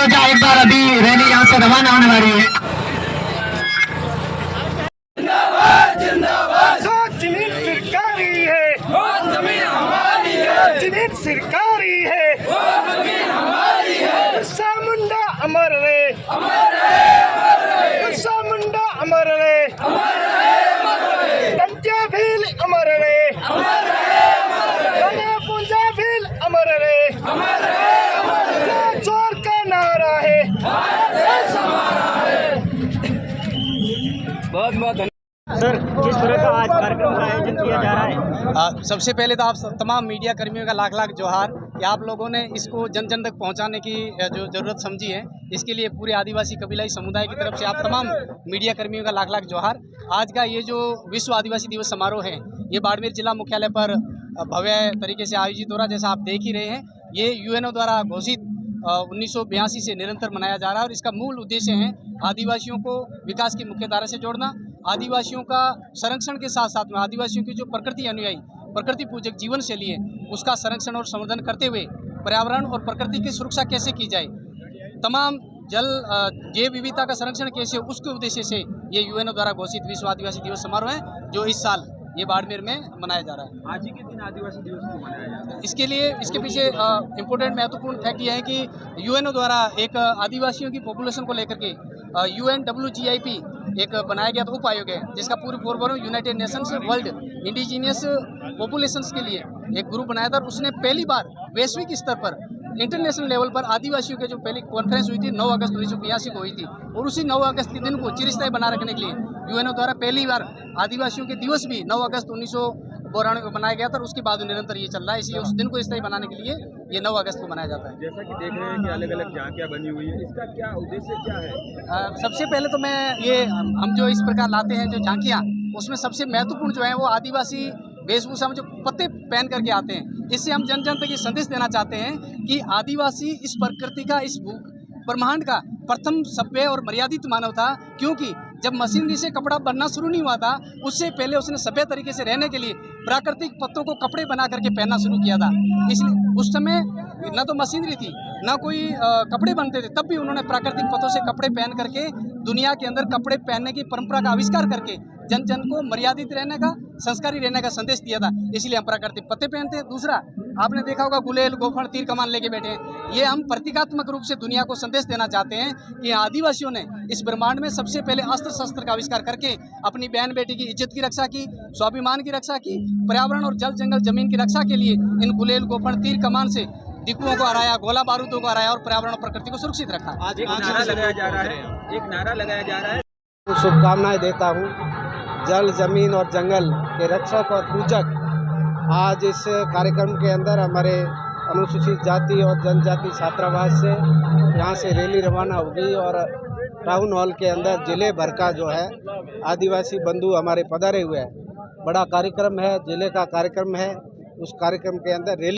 मोर्चा एक बार अभी रैली यहाँ से रवाना होने वाली है। जमीन सरकारी है, जमीन हमारी है, जमीन सरकारी है, जमीन हमारी है। बिरसा मुंडा अमर रहे, अमर रहे, अमर रहे। बिरसा मुंडा अमर रहे, अमर रहे, अमर रहे। पंजा भील अमर रहे, अमर रहे, अमर रहे। गंगा पूंजा भील अमर रहे, अमर रहे, अमर रहे। जोर का नारा है, भारत देश हमारा है। बहुत बहुत सर, किस तरह का आज कार्यक्रम का आयोजन किया जा रहा है? सबसे पहले तो आप तमाम मीडिया कर्मियों का लाख लाख जोहार कि आप लोगों ने इसको जन जन तक पहुंचाने की जो ज़रूरत समझी है, इसके लिए पूरे आदिवासी कबीलाई समुदाय की तरफ से आप तमाम मीडिया कर्मियों का लाख लाख जोहार। आज का ये जो विश्व आदिवासी दिवस समारोह है, ये बाड़मेर जिला मुख्यालय पर भव्य तरीके से आयोजित हो रहा है। जैसा आप देख ही रहे हैं, ये यूएनओ द्वारा घोषित 1982 से निरंतर मनाया जा रहा है और इसका मूल उद्देश्य है आदिवासियों को विकास की मुख्य धारा से जोड़ना, आदिवासियों का संरक्षण के साथ साथ में आदिवासियों की जो प्रकृति अनुयायी प्रकृति पूजक जीवन शैली है उसका संरक्षण और संवर्धन करते हुए पर्यावरण और प्रकृति की सुरक्षा कैसे की जाए, तमाम जैव विविधता का संरक्षण कैसे, उसके उद्देश्य से ये यूएनओ द्वारा घोषित विश्व आदिवासी दिवस समारोह है जो इस साल ये बाड़मेर में मनाया जा रहा है। आज ही के दिन आदिवासी दिवस को मनाया जा रहा है। इसके लिए इसके पीछे इम्पोर्टेंट महत्वपूर्ण फैक्ट ये है कि यूएनओ द्वारा एक आदिवासियों की पॉपुलेशन को लेकर के UNWGIP एक बनाया गया उप आयोग है जिसका पूरे forward United Nations world indigenous populations के लिए एक ग्रुप बनाया था। उसने पहली बार वैश्विक स्तर पर इंटरनेशनल लेवल पर आदिवासियों के जो पहली कॉन्फ्रेंस हुई थी 9 अगस्त 1982 को हुई थी और उसी 9 अगस्त के दिन को चिरस्थायी बना रखने के लिए यूएनओ द्वारा पहली बार आदिवासियों के दिवस भी 9 अगस्त 1992 को बनाया गया था और उसके बाद निरंतर ये चल रहा है। इसलिए उस दिन को स्थायी बनाने के लिए ये 9 अगस्त को मनाया जाता है। जैसा कि देख रहे हैं कि अलग अलग झांकियाँ बनी हुई है, इसका क्या उद्देश्य क्या है? सबसे पहले तो मैं ये हम जो इस प्रकार लाते हैं जो झांकियाँ, उसमें सबसे महत्वपूर्ण जो है वो आदिवासी वेशभूषा में जो पत्ते पहन करके आते हैं। इससे हम जन जन तक ये संदेश देना चाहते हैं कि आदिवासी इस प्रकृति का, इस ब्रह्मांड का प्रथम सभ्य और मर्यादित मानव था, क्योंकि जब मशीनरी से कपड़ा बनना शुरू नहीं हुआ था उससे पहले उसने सभ्य तरीके से रहने के लिए प्राकृतिक पत्तों को कपड़े बना करके पहनना शुरू किया था। इसलिए उस समय न तो मशीनरी थी न कोई कपड़े बनते थे, तब भी उन्होंने प्राकृतिक पत्तों से कपड़े पहन करके दुनिया के अंदर कपड़े पहनने की परंपरा का आविष्कार करके जन जन को मर्यादित रहने का, संस्कारी रहने का संदेश दिया था। इसलिए हम प्राकृतिक पत्ते पहनते हैं। दूसरा, आपने देखा होगा गुलेल, गोफण, तीर कमान लेके बैठे हैं। ये हम प्रतीकात्मक रूप से दुनिया को संदेश देना चाहते हैं कि आदिवासियों ने इस ब्रह्मांड में सबसे पहले अस्त्र शस्त्र का आविष्कार करके अपनी बहन बेटी की इज्जत की रक्षा की, स्वाभिमान की रक्षा की, पर्यावरण और जल जंगल जमीन की रक्षा के लिए इन गुलेल, गोफण, तीर कमान से डिपुओं को हराया, गोला बारूदों को हराया और पर्यावरण और प्रकृति को सुरक्षित रखा। आज एक नारा लगाया जा रहा है, शुभकामनाएं देता हूँ। जल, जमीन और जंगल के रक्षक और पूजक आज इस कार्यक्रम के अंदर हमारे अनुसूचित जाति और जनजाति छात्रावास से यहाँ से रैली रवाना होगी और टाउन हॉल के अंदर जिले भर का जो है आदिवासी बंधु हमारे पधारे हुए हैं। बड़ा कार्यक्रम है, जिले का कार्यक्रम है। उस कार्यक्रम के अंदर रैली